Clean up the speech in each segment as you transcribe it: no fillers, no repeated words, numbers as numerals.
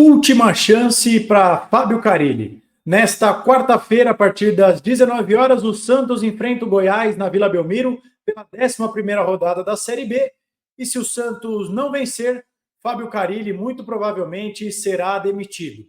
Última chance para Fábio Carille. Nesta quarta-feira, a partir das 19 horas, o Santos enfrenta o Goiás na Vila Belmiro pela 11ª rodada da Série B. E se o Santos não vencer, Fábio Carille muito provavelmente será demitido.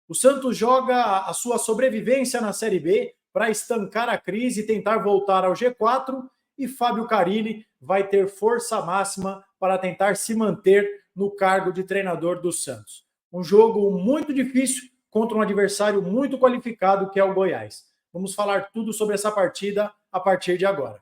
O Santos joga a sua sobrevivência na Série B para estancar a crise e tentar voltar ao G4, e Fábio Carille vai ter força máxima para tentar se manter no cargo de treinador do Santos. Um jogo muito difícil contra um adversário muito qualificado que é o Goiás. Vamos falar tudo sobre essa partida a partir de agora.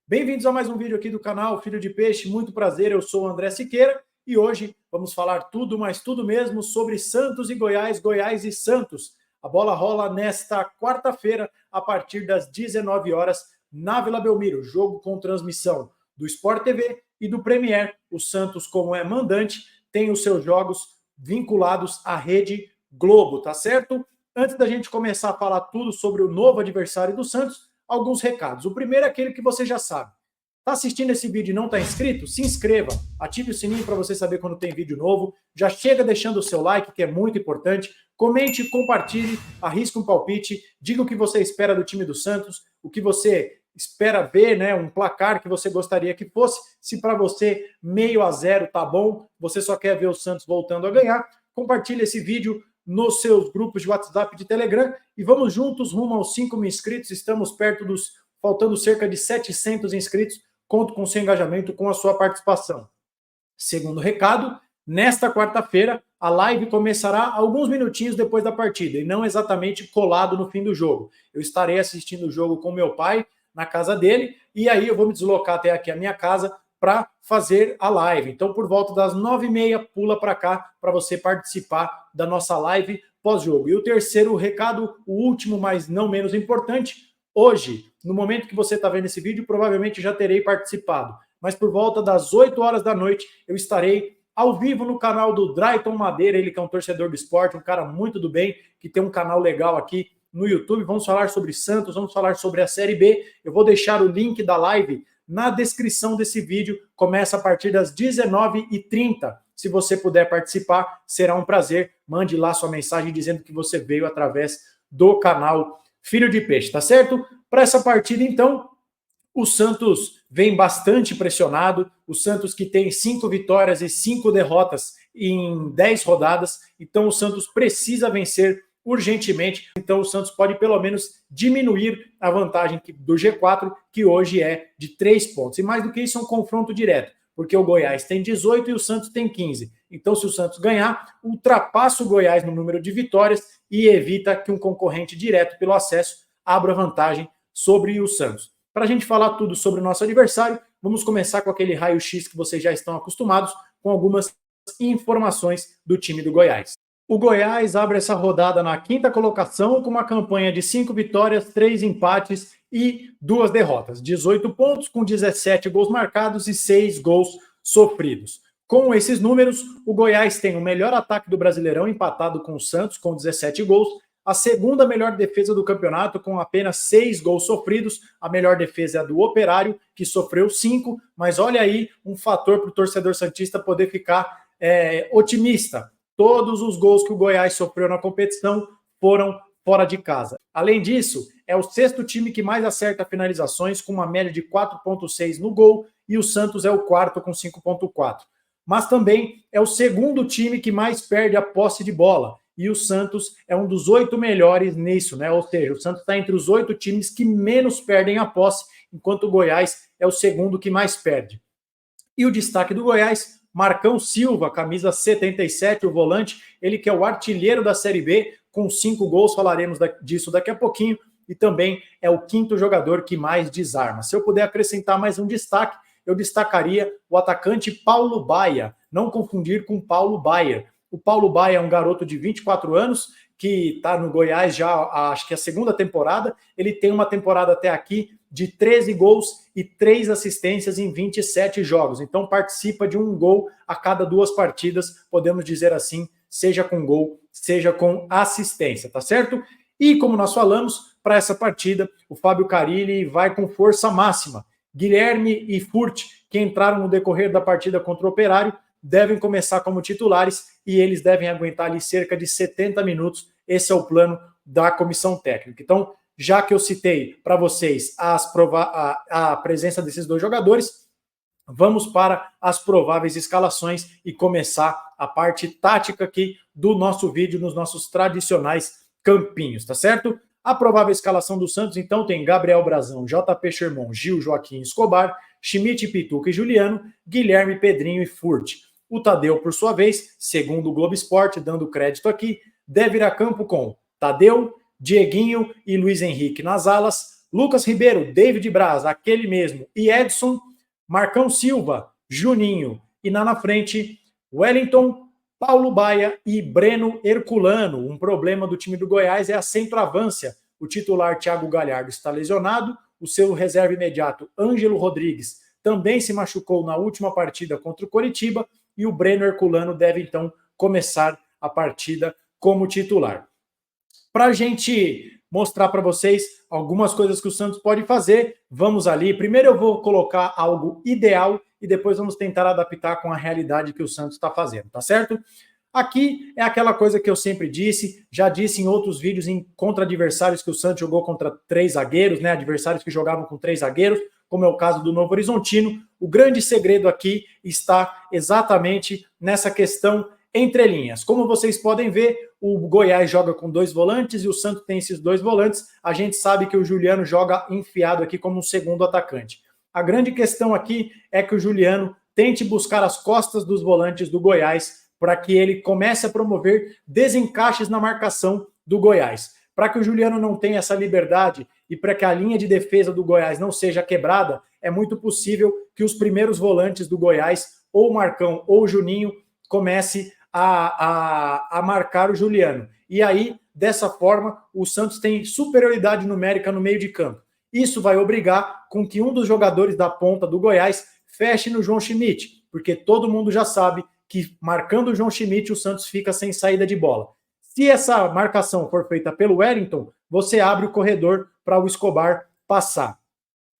Bem-vindos a mais um vídeo aqui do canal Filho de Peixe, muito prazer, eu sou o André Siqueira e hoje vamos falar tudo, mas tudo mesmo sobre Santos e Goiás, Goiás e Santos. A bola rola nesta quarta-feira a partir das 19 horas na Vila Belmiro, jogo com transmissão do Sport TV e do Premier. O Santos, como é mandante, tem os seus jogos vinculados à Rede Globo, tá certo? Antes da gente começar a falar tudo sobre o novo adversário do Santos, alguns recados. O primeiro é aquele que você já sabe. Tá assistindo esse vídeo e não tá inscrito? Se inscreva, ative o sininho para você saber quando tem vídeo novo. Já chega deixando o seu like, que é muito importante. Comente, compartilhe, arrisque um palpite, diga o que você espera do time do Santos, o que você espera ver, né, um placar que você gostaria que fosse. Se para você 0-0 tá bom, você só quer ver o Santos voltando a ganhar, compartilhe esse vídeo nos seus grupos de WhatsApp e de Telegram e vamos juntos rumo aos 5 mil inscritos. Estamos perto faltando cerca de 700 inscritos. Conto com o seu engajamento, com a sua participação. Segundo recado, nesta quarta-feira a live começará alguns minutinhos depois da partida e não exatamente colado no fim do jogo. Eu estarei assistindo o jogo com meu pai na casa dele, e aí eu vou me deslocar até aqui a minha casa para fazer a live. Então, por volta das 9h30, pula para cá para você participar da nossa live pós-jogo. E o terceiro recado, o último, mas não menos importante, hoje, no momento que você está vendo esse vídeo, provavelmente já terei participado, mas por volta das 8 horas da noite, eu estarei ao vivo no canal do Drayton Madeira, ele que é um torcedor do esporte, um cara muito do bem, que tem um canal legal aqui no YouTube. Vamos falar sobre Santos, vamos falar sobre a Série B. Eu vou deixar o link da live na descrição desse vídeo. Começa a partir das 19h30. Se você puder participar, será um prazer. Mande lá sua mensagem dizendo que você veio através do canal Filho de Peixe, tá certo? Para essa partida, então, o Santos vem bastante pressionado. O Santos que tem 5 vitórias e 5 derrotas em 10 rodadas. Então, o Santos precisa vencer urgentemente, então o Santos pode pelo menos diminuir a vantagem do G4, que hoje é de 3 pontos. E mais do que isso, é um confronto direto, porque o Goiás tem 18 e o Santos tem 15. Então, se o Santos ganhar, ultrapassa o Goiás no número de vitórias e evita que um concorrente direto pelo acesso abra vantagem sobre o Santos. Para a gente falar tudo sobre o nosso adversário, vamos começar com aquele raio-x que vocês já estão acostumados, com algumas informações do time do Goiás. O Goiás abre essa rodada na 5ª colocação com uma campanha de 5 vitórias, 3 empates e 2 derrotas. 18 pontos com 17 gols marcados e 6 gols sofridos. Com esses números, o Goiás tem o melhor ataque do Brasileirão, empatado com o Santos, com 17 gols. A segunda melhor defesa do campeonato, com apenas 6 gols sofridos. A melhor defesa é a do Operário, que sofreu 5. Mas olha aí um fator para o torcedor santista poder ficar otimista. Todos os gols que o Goiás sofreu na competição foram fora de casa. Além disso, é o 6º time que mais acerta finalizações, com uma média de 4,6 no gol, e o Santos é o 4º com 5,4. Mas também é o 2º time que mais perde a posse de bola, e o Santos é um dos 8 melhores nisso, né? Ou seja, o Santos está entre os 8 times que menos perdem a posse, enquanto o Goiás é o 2º que mais perde. E o destaque do Goiás, Marcão Silva, camisa 77, o volante, ele que é o artilheiro da Série B, com 5 gols, falaremos disso daqui a pouquinho, e também é o 5º jogador que mais desarma. Se eu puder acrescentar mais um destaque, eu destacaria o atacante Paulo Baia, não confundir com Paulo Baier. O Paulo Baia é um garoto de 24 anos, que está no Goiás já, acho que é a 2ª temporada, ele tem uma temporada até aqui de 13 gols e 3 assistências em 27 jogos. Então participa de um gol a cada 2 partidas, podemos dizer assim, seja com gol, seja com assistência, tá certo? E como nós falamos, para essa partida, o Fábio Carille vai com força máxima. Guilherme e Furt, que entraram no decorrer da partida contra o Operário, devem começar como titulares e eles devem aguentar ali cerca de 70 minutos. Esse é o plano da comissão técnica. Então, já que eu citei para vocês a presença desses dois jogadores, vamos para as prováveis escalações e começar a parte tática aqui do nosso vídeo nos nossos tradicionais campinhos, tá certo? A provável escalação do Santos, então, tem Gabriel Brazão, JP Sherman, Gil, Joaquim, Escobar, Schmidt, Pituca e Juliano, Guilherme, Pedrinho e Furt. O Tadeu, por sua vez, segundo o Globo Esporte, dando crédito aqui, deve ir a campo com Tadeu, Dieguinho e Luiz Henrique nas alas, Lucas Ribeiro, David Braz, aquele mesmo, e Edson, Marcão Silva, Juninho, e na frente, Wellington, Paulo Baia e Breno Herculano. Um problema do time do Goiás é a centroavância. O titular Thiago Galhardo está lesionado, o seu reserva imediato, Ângelo Rodrigues, também se machucou na última partida contra o Coritiba, e o Breno Herculano deve então começar a partida como titular. Para a gente mostrar para vocês algumas coisas que o Santos pode fazer, vamos ali. Primeiro eu vou colocar algo ideal e depois vamos tentar adaptar com a realidade que o Santos está fazendo, tá certo? Aqui é aquela coisa que eu sempre disse, já disse em outros vídeos contra adversários que o Santos jogou contra 3 zagueiros, né? Adversários que jogavam com 3 zagueiros, como é o caso do Novo Horizontino. O grande segredo aqui está exatamente nessa questão entre linhas. Como vocês podem ver, o Goiás joga com 2 volantes e o Santos tem esses 2 volantes. A gente sabe que o Juliano joga enfiado aqui como um segundo atacante. A grande questão aqui é que o Juliano tente buscar as costas dos volantes do Goiás para que ele comece a promover desencaixes na marcação do Goiás. Para que o Juliano não tenha essa liberdade e para que a linha de defesa do Goiás não seja quebrada, é muito possível que os primeiros volantes do Goiás, ou o Marcão ou o Juninho, comece a marcar o Juliano. E aí, dessa forma, o Santos tem superioridade numérica no meio de campo. Isso vai obrigar com que um dos jogadores da ponta do Goiás feche no João Schmidt, porque todo mundo já sabe que marcando o João Schmidt, o Santos fica sem saída de bola. Se essa marcação for feita pelo Wellington, você abre o corredor para o Escobar passar.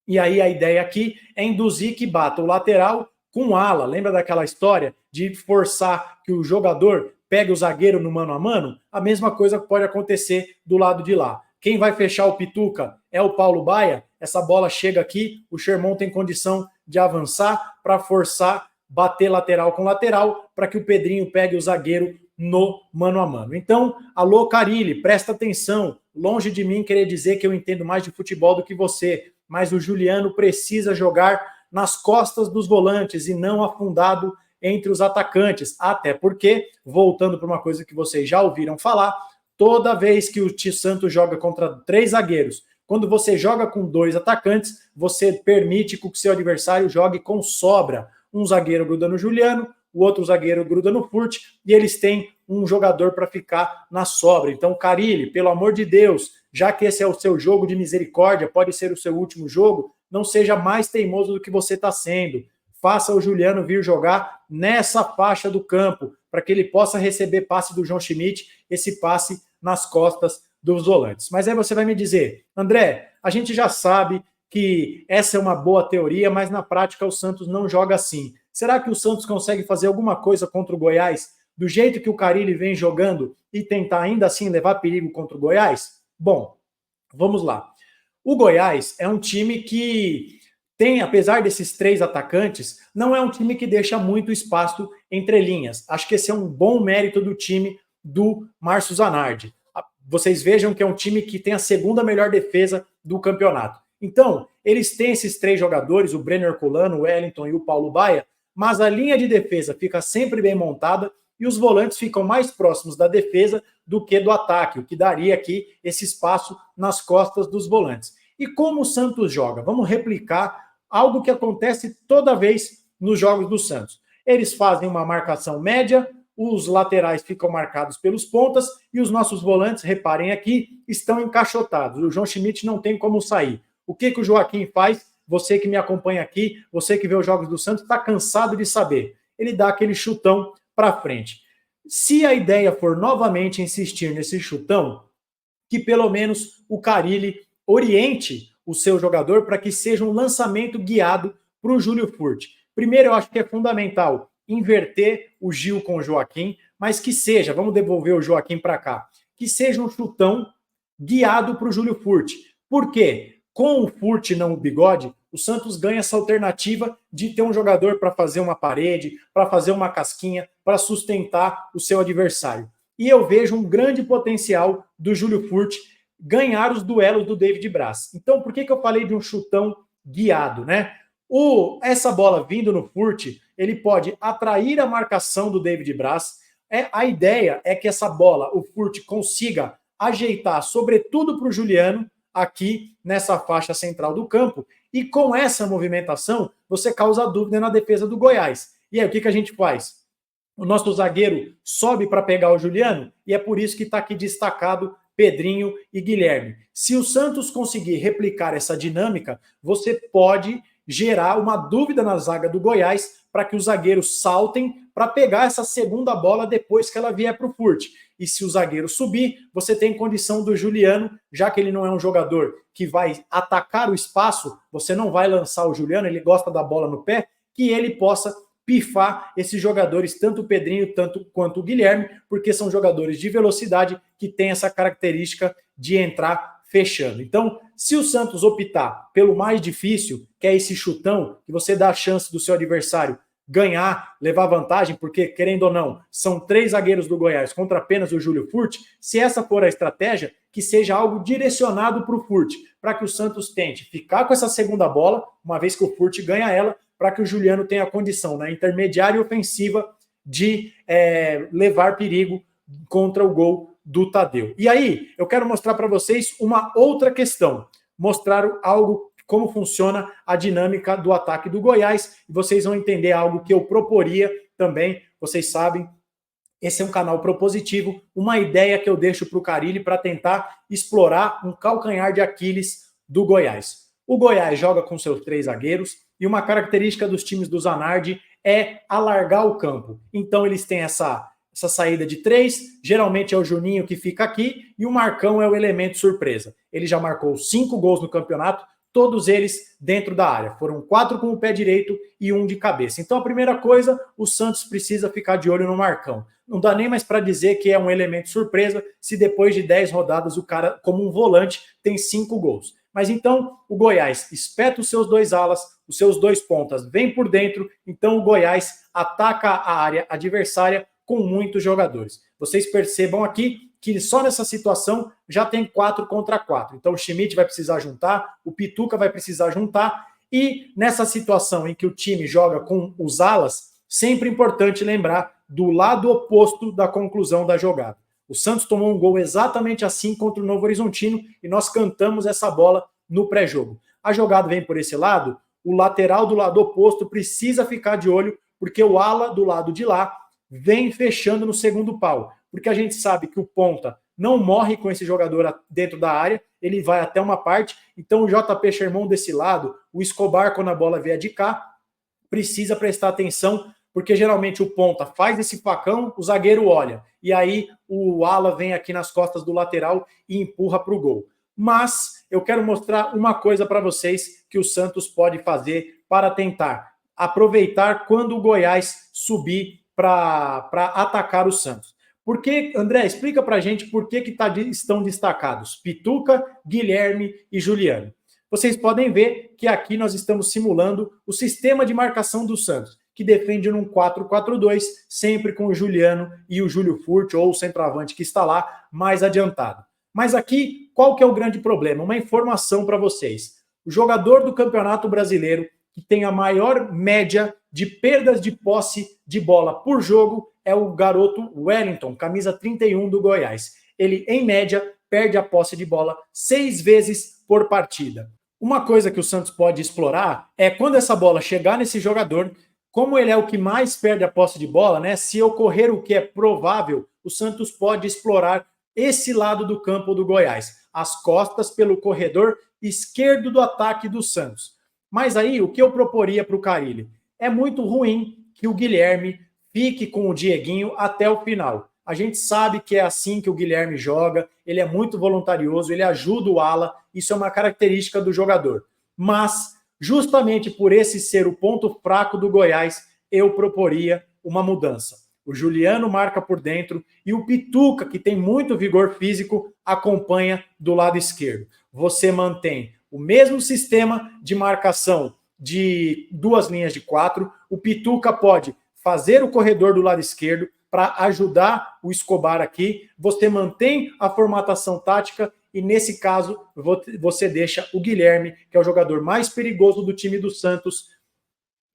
E aí a ideia aqui é induzir que bata o lateral com ala. Lembra daquela história de forçar que o jogador pegue o zagueiro no mano a mano? A mesma coisa pode acontecer do lado de lá. Quem vai fechar o Pituca é o Paulo Baia. Essa bola chega aqui, o Sherman tem condição de avançar para forçar, bater lateral com lateral, para que o Pedrinho pegue o zagueiro no mano a mano. Então, alô Carille, presta atenção. Longe de mim querer dizer que eu entendo mais de futebol do que você, mas o Juliano precisa jogar nas costas dos volantes e não afundado entre os atacantes. Até porque, voltando para uma coisa que vocês já ouviram falar, toda vez que o Santos joga contra 3 zagueiros, quando você joga com 2 atacantes, você permite que o seu adversário jogue com sobra. Um zagueiro gruda no Juliano, o outro zagueiro gruda no Furt, e eles têm um jogador para ficar na sobra. Então, Carille, pelo amor de Deus, já que esse é o seu jogo de misericórdia, pode ser o seu último jogo, não seja mais teimoso do que você está sendo. Faça o Juliano vir jogar nessa faixa do campo, para que ele possa receber passe do João Schmidt, esse passe nas costas dos volantes. Mas aí você vai me dizer, André, a gente já sabe que essa é uma boa teoria, mas na prática o Santos não joga assim. Será que o Santos consegue fazer alguma coisa contra o Goiás, do jeito que o Carille vem jogando, e tentar ainda assim levar perigo contra o Goiás? Bom, vamos lá. O Goiás é um time que tem, apesar desses 3 atacantes, não é um time que deixa muito espaço entre linhas. Acho que esse é um bom mérito do time do Márcio Zanardi. Vocês vejam que é um time que tem a 2ª melhor defesa do campeonato. Então, eles têm esses 3 jogadores, o Breno Herculano, o Wellington e o Paulo Baia, mas a linha de defesa fica sempre bem montada e os volantes ficam mais próximos da defesa do que do ataque, o que daria aqui esse espaço nas costas dos volantes. E como o Santos joga? Vamos replicar algo que acontece toda vez nos jogos do Santos. Eles fazem uma marcação média, os laterais ficam marcados pelos pontas e os nossos volantes, reparem aqui, estão encaixotados. O João Schmidt não tem como sair. O que o Joaquim faz? Você que me acompanha aqui, você que vê os jogos do Santos, está cansado de saber. Ele dá aquele chutão para frente. Se a ideia for novamente insistir nesse chutão, que pelo menos o Carille oriente o seu jogador para que seja um lançamento guiado para o Júlio Furt. Primeiro, eu acho que é fundamental inverter o Gil com o Joaquim, mas que seja, vamos devolver o Joaquim para cá, que seja um chutão guiado para o Júlio Furt. Por quê? Com o Furt não o Bigode, o Santos ganha essa alternativa de ter um jogador para fazer uma parede, para fazer uma casquinha, para sustentar o seu adversário. E eu vejo um grande potencial do Júlio Furt ganhar os duelos do David Braz. Então, por que eu falei de um chutão guiado, né? Essa bola vindo no Furt, ele pode atrair a marcação do David Braz. A ideia é que essa bola, o Furt consiga ajeitar, sobretudo para o Juliano, aqui nessa faixa central do campo, e com essa movimentação, você causa dúvida na defesa do Goiás. E aí, o que a gente faz? O nosso zagueiro sobe para pegar o Juliano, e é por isso que está aqui destacado Pedrinho e Guilherme. Se o Santos conseguir replicar essa dinâmica, você pode gerar uma dúvida na zaga do Goiás para que os zagueiros saltem para pegar essa segunda bola depois que ela vier para o Furt. E se o zagueiro subir, você tem condição do Juliano, já que ele não é um jogador que vai atacar o espaço, você não vai lançar o Juliano, ele gosta da bola no pé, que ele possa pifar esses jogadores, tanto o Pedrinho quanto o Guilherme, porque são jogadores de velocidade que têm essa característica de entrar fechando. Então, se o Santos optar pelo mais difícil, que é esse chutão, que você dá a chance do seu adversário ganhar, levar vantagem, porque, querendo ou não, são 3 zagueiros do Goiás contra apenas o Júlio Furt, se essa for a estratégia, que seja algo direcionado para o Furt, para que o Santos tente ficar com essa segunda bola, uma vez que o Furt ganha ela, para que o Juliano tenha a condição, na intermediária e ofensiva, de levar perigo contra o gol do Tadeu. E aí, eu quero mostrar para vocês uma outra questão, mostrar algo, como funciona a dinâmica do ataque do Goiás, e vocês vão entender algo que eu proporia também, vocês sabem, esse é um canal propositivo, uma ideia que eu deixo para o Carille para tentar explorar um calcanhar de Aquiles do Goiás. O Goiás joga com seus 3 zagueiros, e uma característica dos times do Zanardi é alargar o campo. Então eles têm essa saída de 3, geralmente é o Juninho que fica aqui, e o Marcão é o elemento surpresa. Ele já marcou 5 gols no campeonato, todos eles dentro da área. Foram 4 com o pé direito e 1 de cabeça. Então a primeira coisa, o Santos precisa ficar de olho no Marcão. Não dá nem mais para dizer que é um elemento surpresa, se depois de 10 rodadas o cara, como um volante, tem 5 gols. Mas então o Goiás espeta os seus 2 alas, os seus 2 pontas, vem por dentro, então o Goiás ataca a área adversária com muitos jogadores. Vocês percebam aqui que só nessa situação já tem 4 contra 4. Então o Schmidt vai precisar juntar, o Pituca vai precisar juntar, e nessa situação em que o time joga com os alas, sempre importante lembrar do lado oposto da conclusão da jogada. O Santos tomou um gol exatamente assim contra o Novo Horizontino e nós cantamos essa bola no pré-jogo. A jogada vem por esse lado, o lateral do lado oposto precisa ficar de olho, porque o ala do lado de lá vem fechando no segundo pau, porque a gente sabe que o ponta não morre com esse jogador dentro da área, ele vai até uma parte, então o JP Sherman desse lado, o Escobar, quando a bola vier de cá, precisa prestar atenção, porque geralmente o ponta faz esse facão, o zagueiro olha, e aí o ala vem aqui nas costas do lateral e empurra para o gol. Mas eu quero mostrar uma coisa para vocês que o Santos pode fazer para tentar aproveitar quando o Goiás subir para atacar o Santos. Por que, André, explica para a gente por que estão destacados Pituca, Guilherme e Juliano. Vocês podem ver que aqui nós estamos simulando o sistema de marcação do Santos, que defende num 4-4-2, sempre com o Juliano e o Júlio Furt, ou o centroavante que está lá, mais adiantado. Mas aqui, qual que é o grande problema? Uma informação para vocês. O jogador do Campeonato Brasileiro que tem a maior média de perdas de posse de bola por jogo é o garoto Wellington, camisa 31 do Goiás. Ele, em média, perde a posse de bola 6 vezes por partida. Uma coisa que o Santos pode explorar é quando essa bola chegar nesse jogador, como ele é o que mais perde a posse de bola, né? Se ocorrer o que é provável, o Santos pode explorar esse lado do campo do Goiás, as costas pelo corredor esquerdo do ataque do Santos. Mas aí, o que eu proporia para o Carille? É muito ruim que o Guilherme fique com o Dieguinho até o final. A gente sabe que é assim que o Guilherme joga, ele é muito voluntarioso, ele ajuda o ala, isso é uma característica do jogador. Mas, justamente por esse ser o ponto fraco do Goiás, eu proporia uma mudança. O Juliano marca por dentro e o Pituca, que tem muito vigor físico, acompanha do lado esquerdo. Você mantém o mesmo sistema de marcação de 2 linhas de 4. O Pituca pode fazer o corredor do lado esquerdo para ajudar o Escobar aqui. Você mantém a formatação tática e, nesse caso, você deixa o Guilherme, que é o jogador mais perigoso do time do Santos,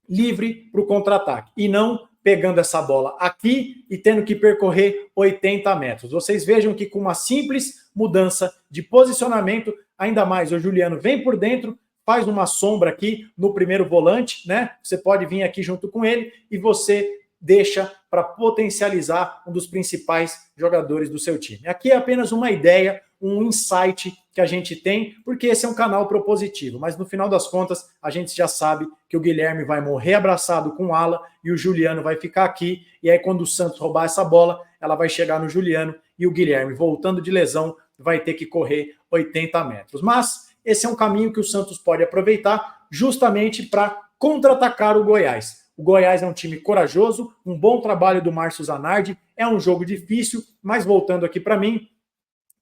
livre para o contra-ataque. E não pegando essa bola aqui e tendo que percorrer 80 metros. Vocês vejam que com uma simples mudança de posicionamento, ainda mais o Juliano vem por dentro, faz uma sombra aqui no primeiro volante, né? Você pode vir aqui junto com ele e você deixa para potencializar um dos principais jogadores do seu time. Aqui é apenas uma ideia, um insight que a gente tem, porque esse é um canal propositivo, mas no final das contas a gente já sabe que o Guilherme vai morrer abraçado com o ala e o Juliano vai ficar aqui, e aí quando o Santos roubar essa bola, ela vai chegar no Juliano e o Guilherme, voltando de lesão, vai ter que correr 80 metros. Mas esse é um caminho que o Santos pode aproveitar justamente para contra-atacar o Goiás. O Goiás é um time corajoso, um bom trabalho do Márcio Zanardi, é um jogo difícil, mas voltando aqui para mim,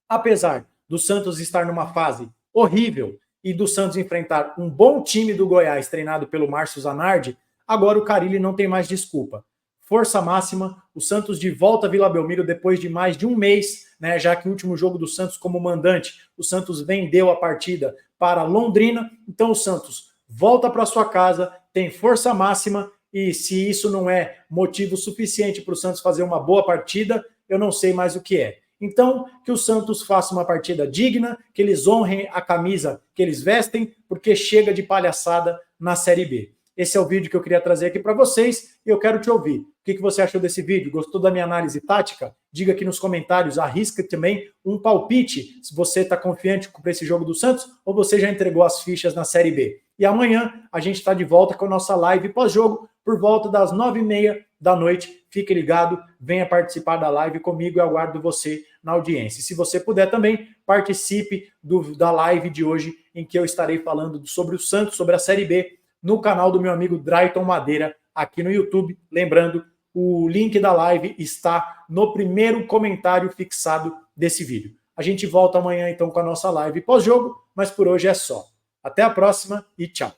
apesar do Santos estar numa fase horrível e do Santos enfrentar um bom time do Goiás treinado pelo Márcio Zanardi, agora o Carille não tem mais desculpa. Força máxima, o Santos de volta a Vila Belmiro depois de mais de um mês, né, já que o último jogo do Santos como mandante, o Santos vendeu a partida para Londrina, então o Santos volta para sua casa, tem força máxima, e se isso não é motivo suficiente para o Santos fazer uma boa partida, eu não sei mais o que é. Então, que o Santos faça uma partida digna, que eles honrem a camisa que eles vestem, porque chega de palhaçada na Série B. Esse é o vídeo que eu queria trazer aqui para vocês e eu quero te ouvir. O que você achou desse vídeo? Gostou da minha análise tática? Diga aqui nos comentários, arrisca também um palpite, se você está confiante para esse jogo do Santos ou você já entregou as fichas na Série B. E amanhã a gente está de volta com a nossa live pós-jogo por volta das 9h30 da noite. Fique ligado, venha participar da live comigo e aguardo você na audiência. E se você puder também, participe da live de hoje em que eu estarei falando sobre o Santos, sobre a Série B, no canal do meu amigo Drayton Madeira, aqui no YouTube. Lembrando, o link da live está no primeiro comentário fixado desse vídeo. A gente volta amanhã então com a nossa live pós-jogo, mas por hoje é só. Até a próxima e tchau.